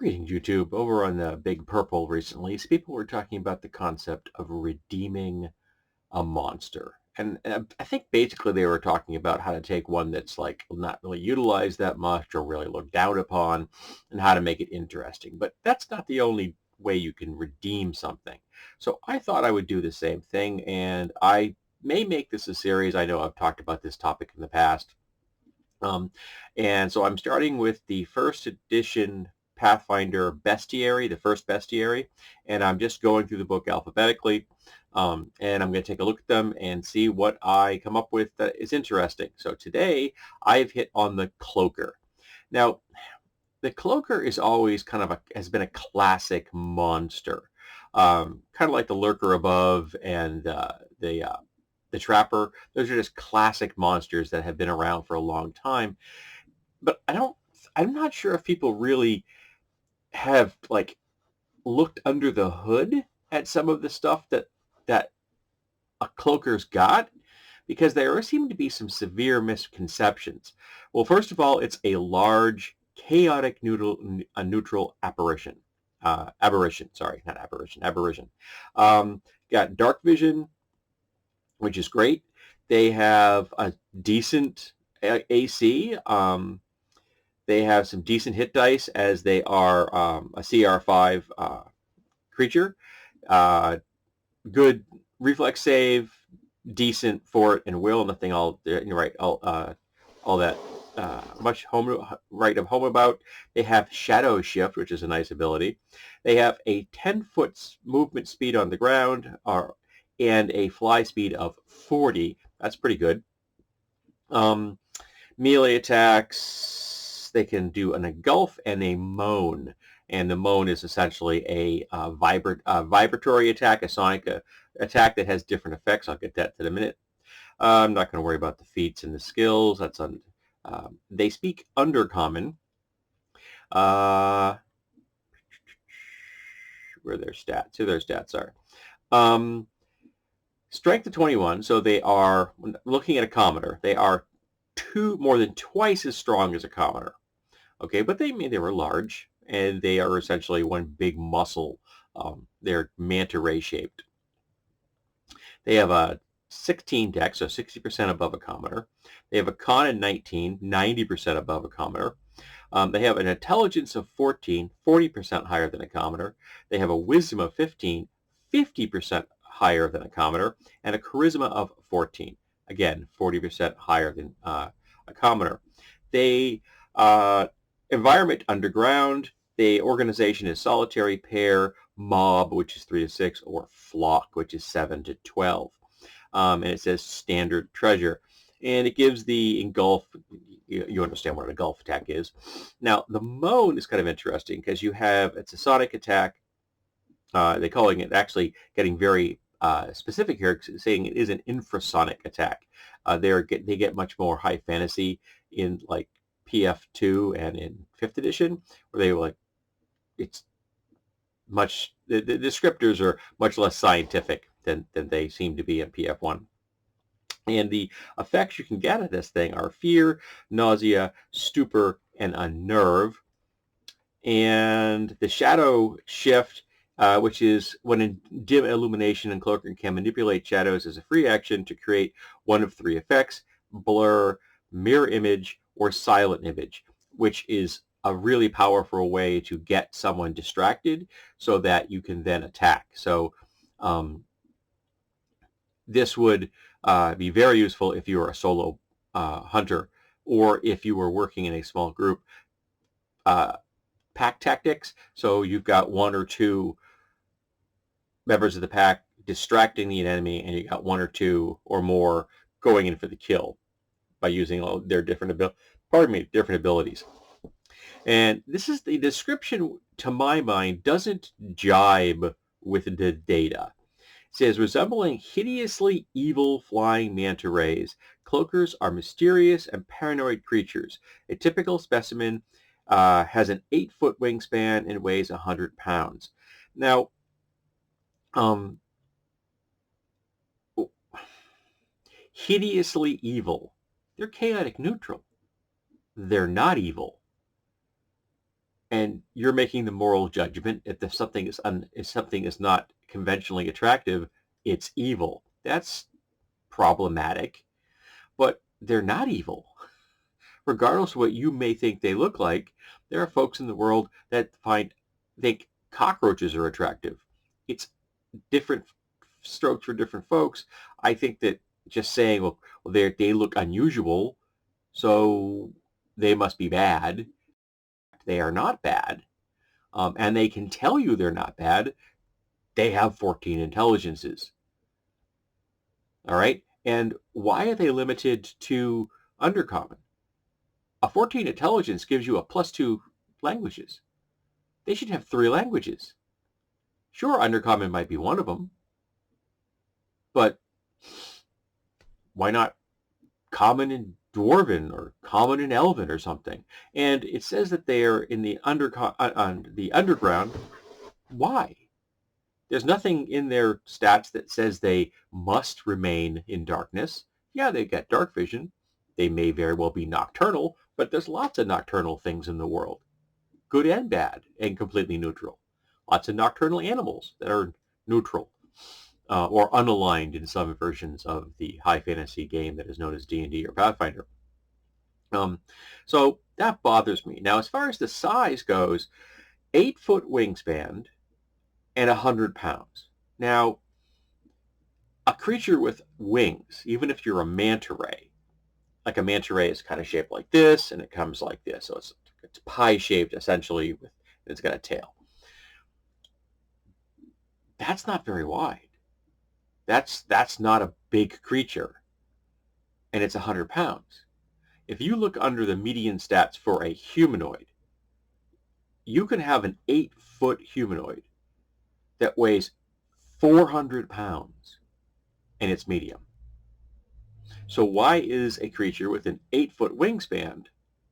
Greetings, YouTube. Over on the Big Purple recently, people were talking about the concept of redeeming a monster. And I think basically they were talking about how to take one that's like not really utilized that much or really looked down upon and how to make it interesting. But that's not the only way you can redeem something. So I thought I would do the same thing, and I may make this a series. I know I've talked about this topic in the past. Um, and so I'm starting with the first edition Pathfinder Bestiary, the first Bestiary, and I'm just going through the book alphabetically, and I'm going to take a look at them and see what I come up with that is interesting. So today I've hit on the Cloaker. Now, the Cloaker is always has been a classic monster, kind of like the Lurker above and the Trapper. Those are just classic monsters that have been around for a long time. But I'm not sure if people really have like looked under the hood at some of the stuff that a Cloaker's got, because there seem to be some severe misconceptions. Well, first of all, it's a large, chaotic neutral apparition. Aberration, sorry, not apparition, aberration. Got dark vision, which is great. They have a decent AC. They have some decent hit dice as they are a CR5 creature. Good reflex save, decent fort and will. Nothing you're right. All that much right of home about. They have shadow shift, which is a nice ability. They have a 10-foot movement speed on the ground, and a fly speed of 40. That's pretty good. Melee attacks, they can do an engulf and a moan. And the moan is essentially a vibratory attack, a sonic attack that has different effects. I'll get that in a minute. I'm not going to worry about the feats and the skills. They speak Undercommon. Where their stats? Here their stats are. Strength of 21, so they are, looking at a commoner, they are more than twice as strong as a commoner. Okay, but they were large, and they are essentially one big muscle. They're manta ray shaped. They have a 16 dex, so 60% above a commoner. They have a con of 19, 90% above a commoner. They have an intelligence of 14, 40% higher than a commoner. They have a wisdom of 15, 50% higher than a commoner, and a charisma of 14. Again, 40% higher than a commoner. They environment underground. The organization is solitary, pair, mob, which is 3 to 6, or flock, which is 7 to 12. And it says standard treasure. And it gives the engulf. You understand what an engulf attack is. Now, the moan is kind of interesting because it's a sonic attack. They're calling it, actually getting very specific here, saying it is an infrasonic attack. They get much more high fantasy in like PF2 and in 5th edition, where it's much, the descriptors are much less scientific than they seem to be in PF1. And the effects you can get at this thing are fear, nausea, stupor, and unnerve. And the shadow shift, which is when in dim illumination, and Cloaker can manipulate shadows as a free action to create one of 3 effects: blur, mirror image, or silent image, which is a really powerful way to get someone distracted so that you can then attack. So this would be very useful if you were a solo hunter, or if you were working in a small group. Pack tactics, so you've got 1 or 2 members of the pack distracting the enemy, and you got 1 or 2 or more going in for the kill by using all their different abilities. And this is the description, to my mind, doesn't jibe with the data. It says, resembling hideously evil flying manta rays, cloakers are mysterious and paranoid creatures. A typical specimen has an 8-foot wingspan and weighs 100 pounds. Now, hideously evil. They're chaotic neutral. They're not evil. and you're making the moral judgment if something is not conventionally attractive, it's evil. That's problematic, but they're not evil. Regardless of what you may think they look like, there are folks in the world that think cockroaches are attractive. It's different strokes for different folks. I think that just saying, well, they look unusual, so they must be bad. They are not bad, and they can tell you they're not bad. They have 14 intelligences. All right, and why are they limited to undercommon? A 14 intelligence gives you a +2 languages. They should have 3 languages. Sure, undercommon might be one of them, but why not common and dwarven or common and elven or something? And it says that they are in the underground. Why? There's nothing in their stats that says they must remain in darkness. Yeah, they get dark vision. They may very well be nocturnal, but there's lots of nocturnal things in the world, good and bad, and completely neutral. Lots of nocturnal animals that are neutral or unaligned in some versions of the high fantasy game that is known as D&D or Pathfinder. So that bothers me. Now, as far as the size goes, 8-foot wingspan and 100 pounds. Now, a creature with wings, even if you're a manta ray, like a manta ray is kind of shaped like this, and it comes like this. So it's pie-shaped, essentially, and it's got a tail. That's not very wide. That's not a big creature, and it's 100 pounds. If you look under the median stats for a humanoid, you can have an 8-foot humanoid that weighs 400 pounds, and it's medium. So why is a creature with an 8-foot wingspan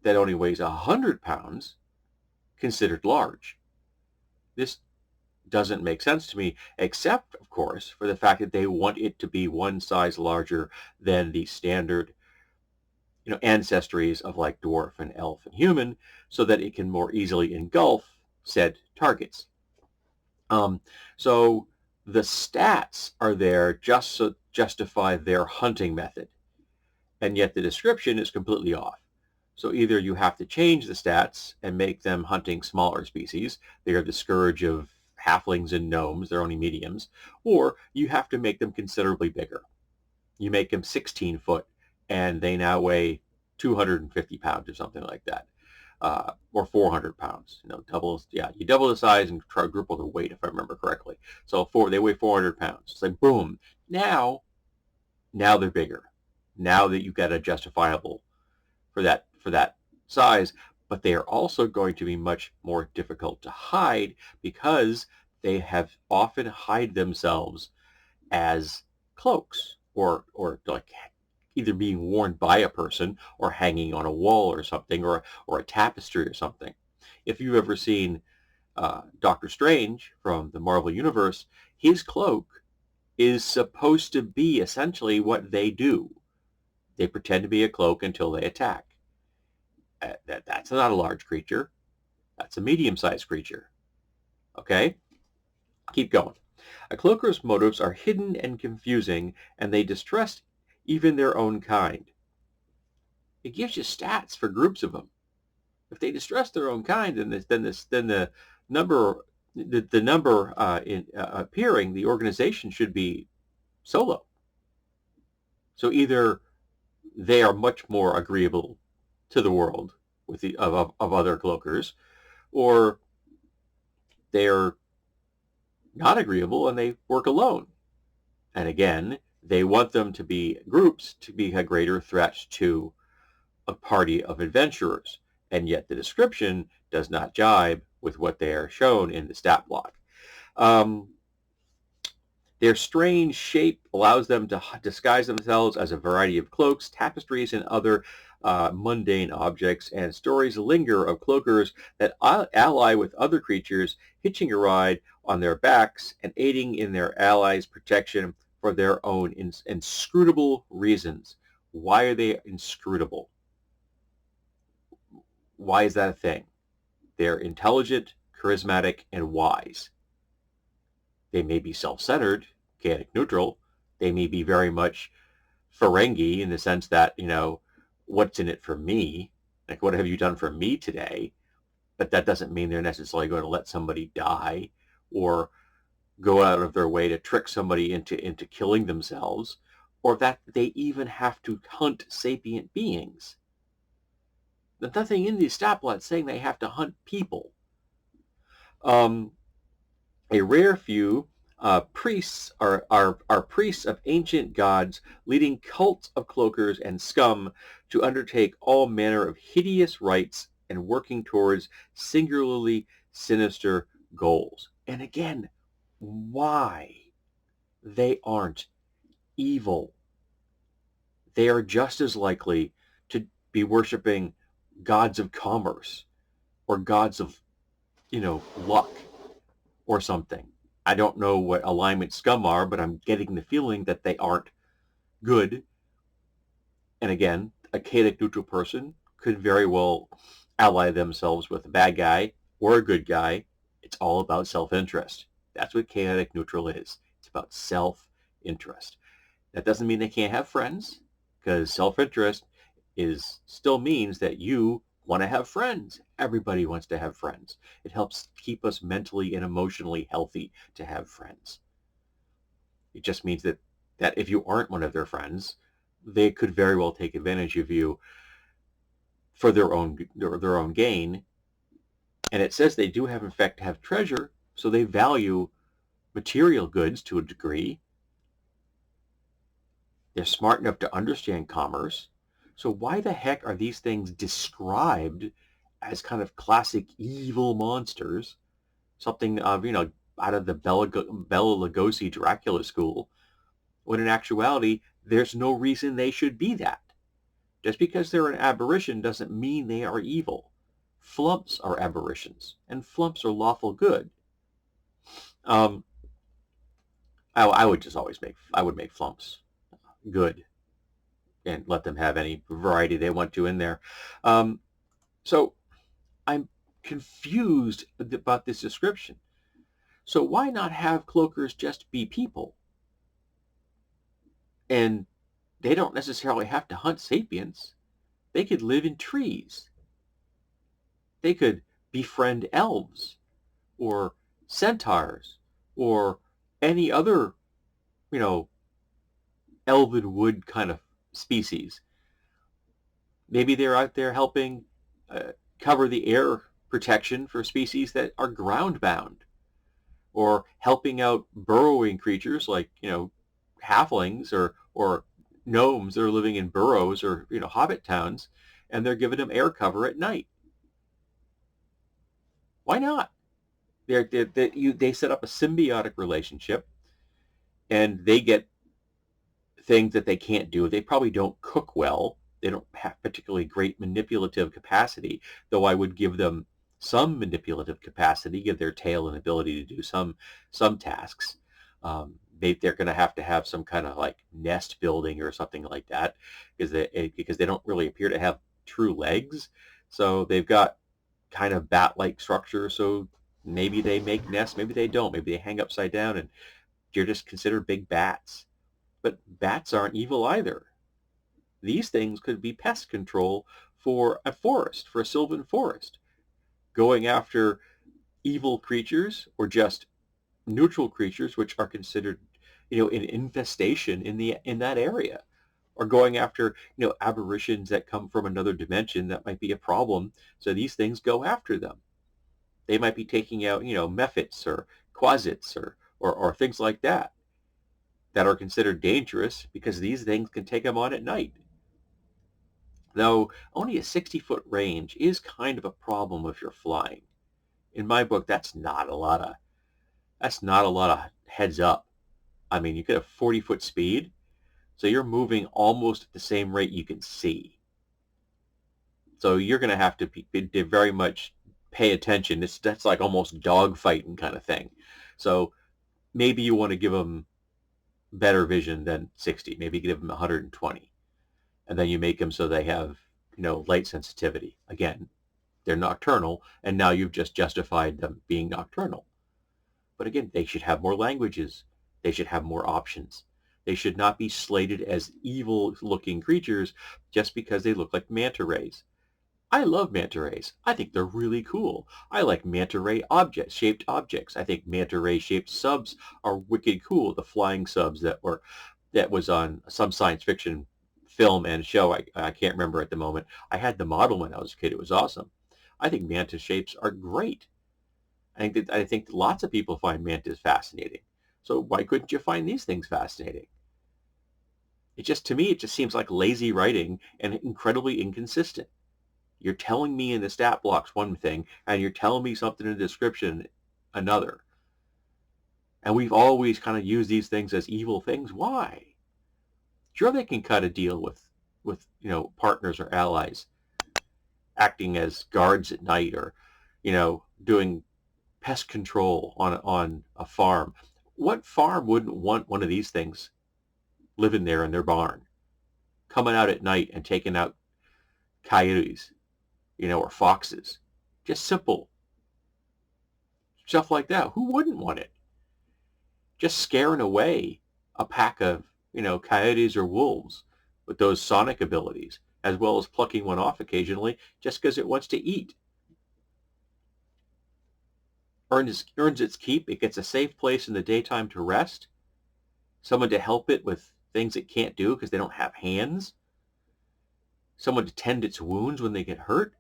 that only weighs 100 pounds considered large? This doesn't make sense to me, except, of course, for the fact that they want it to be one size larger than the standard ancestries of like dwarf and elf and human, so that it can more easily engulf said targets. So the stats are there just to justify their hunting method, and yet the description is completely off. So either you have to change the stats and make them hunting smaller species. They are the scourge of halflings and gnomes. They're only mediums. Or you have to make them considerably bigger. You make them 16 foot, and they now weigh 250 pounds or something like that, or 400 pounds. You double the size and quadruple the weight, if I remember correctly. So they weigh 400 pounds. It's like, boom. Now they're bigger. Now that you've got a justifiable for that size, but they are also going to be much more difficult to hide because they have often hide themselves as cloaks or like either being worn by a person or hanging on a wall or something, or a tapestry or something. If you've ever seen Doctor Strange from the Marvel Universe, his cloak is supposed to be essentially what they do. They pretend to be a cloak until they attack. That's not a large creature. That's a medium-sized creature. Okay? Keep going. A cloaker's motives are hidden and confusing, and they distrust even their own kind. It gives you stats for groups of them. If they distrust their own kind, then the number appearing, the organization should be solo. So either they are much more agreeable to the world with of other cloakers, or they're not agreeable and they work alone. And again, they want them to be groups to be a greater threat to a party of adventurers, and yet the description does not jibe with what they are shown in the stat block. Their strange shape allows them to disguise themselves as a variety of cloaks, tapestries, and other mundane objects, and stories linger of cloakers that ally with other creatures, hitching a ride on their backs and aiding in their allies' protection for their own inscrutable reasons. Why are they inscrutable? Why is that a thing? They're intelligent, charismatic, and wise. They may be self-centered, chaotic neutral. They may be very much Ferengi in the sense that, what's in it for me? Like, what have you done for me today? But that doesn't mean they're necessarily going to let somebody die or go out of their way to trick somebody into killing themselves, or that they even have to hunt sapient beings. There's nothing in these stoplights saying they have to hunt people. A rare few priests are priests of ancient gods, leading cults of cloakers and scum to undertake all manner of hideous rites and working towards singularly sinister goals. And again, why? They aren't evil. They are just as likely to be worshiping gods of commerce or gods of, luck or something. I don't know what alignment scum are, but I'm getting the feeling that they aren't good. And again, a chaotic neutral person could very well ally themselves with a bad guy or a good guy. It's all about self-interest. That's what chaotic neutral is. It's about self-interest. That doesn't mean they can't have friends, because self-interest still means that you want to have friends. Everybody wants to have friends. It helps keep us mentally and emotionally healthy to have friends. It just means that if you aren't one of their friends, they could very well take advantage of you for their own gain. And it says they do have, in fact, have treasure, so they value material goods to a degree. They're smart enough to understand commerce. So why the heck are these things described as kind of classic evil monsters? Something of, out of the Bela Lugosi Dracula school, when in actuality, there's no reason they should be that. Just because they're an aberration doesn't mean they are evil. Flumps are aberrations, and flumps are lawful good. I would make flumps good and let them have any variety they want to in there. So I'm confused about this description. So why not have cloakers just be people? And they don't necessarily have to hunt sapiens. They could live in trees. They could befriend elves or centaurs or any other, elven wood kind of species. Maybe they're out there helping cover the air protection for species that are ground bound, or helping out burrowing creatures like, halflings or gnomes that are living in burrows or, hobbit towns, and they're giving them air cover at night. Why not? They set up a symbiotic relationship, and they get things that they can't do. They probably don't cook well. They don't have particularly great manipulative capacity, though I would give them some manipulative capacity, give their tail an ability to do some tasks. They're going to have some kind of like nest building or something like that, because they don't really appear to have true legs. So they've got kind of bat-like structure. So maybe they make nests, maybe they don't. Maybe they hang upside down and you're just considered big bats. But bats aren't evil either. These things could be pest control for a forest, for a sylvan forest, going after evil creatures or just neutral creatures which are considered, an infestation in that area, or going after, aberrations that come from another dimension that might be a problem. So these things go after them. They might be taking out, mephits or quasits or things like that are considered dangerous because these things can take them on at night. Though only a 60-foot range is kind of a problem if you're flying. In my book, that's not a lot of heads up. I mean, you could have 40-foot speed, so you're moving almost at the same rate you can see. So you're going to have to very much pay attention. That's like almost dogfighting kind of thing. So maybe you want to give them better vision than 60. Maybe give them 120. And then you make them so they have, light sensitivity. Again, They're nocturnal, and now you've just justified them being nocturnal. But again, they should have more languages. They should have more options. They should not be slated as evil-looking creatures just because they look like manta rays. I love manta rays. I think they're really cool. I like manta ray shaped objects. I think manta ray shaped subs are wicked cool. The flying subs that was on some science fiction film and show. I can't remember at the moment. I had the model when I was a kid. It was awesome. I think manta shapes are great. I think lots of people find mantas fascinating. So why couldn't you find these things fascinating? To me, it just seems like lazy writing and incredibly inconsistent. You're telling me in the stat blocks one thing, and you're telling me something in the description another. And we've always kind of used these things as evil things. Why? Sure, they can cut a deal with partners or allies, acting as guards at night, or doing pest control on a farm. What farm wouldn't want one of these things living there in their barn, coming out at night and taking out coyotes, or foxes? Just simple stuff like that. Who wouldn't want it? Just scaring away a pack of, coyotes or wolves with those sonic abilities, as well as plucking one off occasionally just because it wants to eat. Earns its keep. It gets a safe place in the daytime to rest. Someone to help it with things it can't do because they don't have hands. Someone to tend its wounds when they get hurt.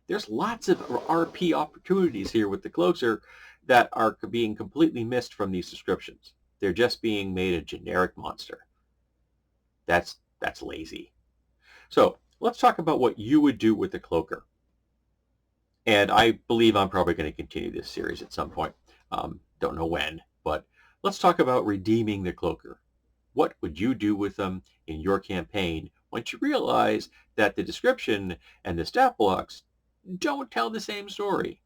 There's lots of RP opportunities here with the Cloakers that are being completely missed from these descriptions. They're just being made a generic monster. That's lazy. So let's talk about what you would do with the Cloaker. And I believe I'm probably going to continue this series at some point. Don't know when, but let's talk about redeeming the Cloaker. What would you do with them in your campaign once you realize that the description and the stat blocks don't tell the same story?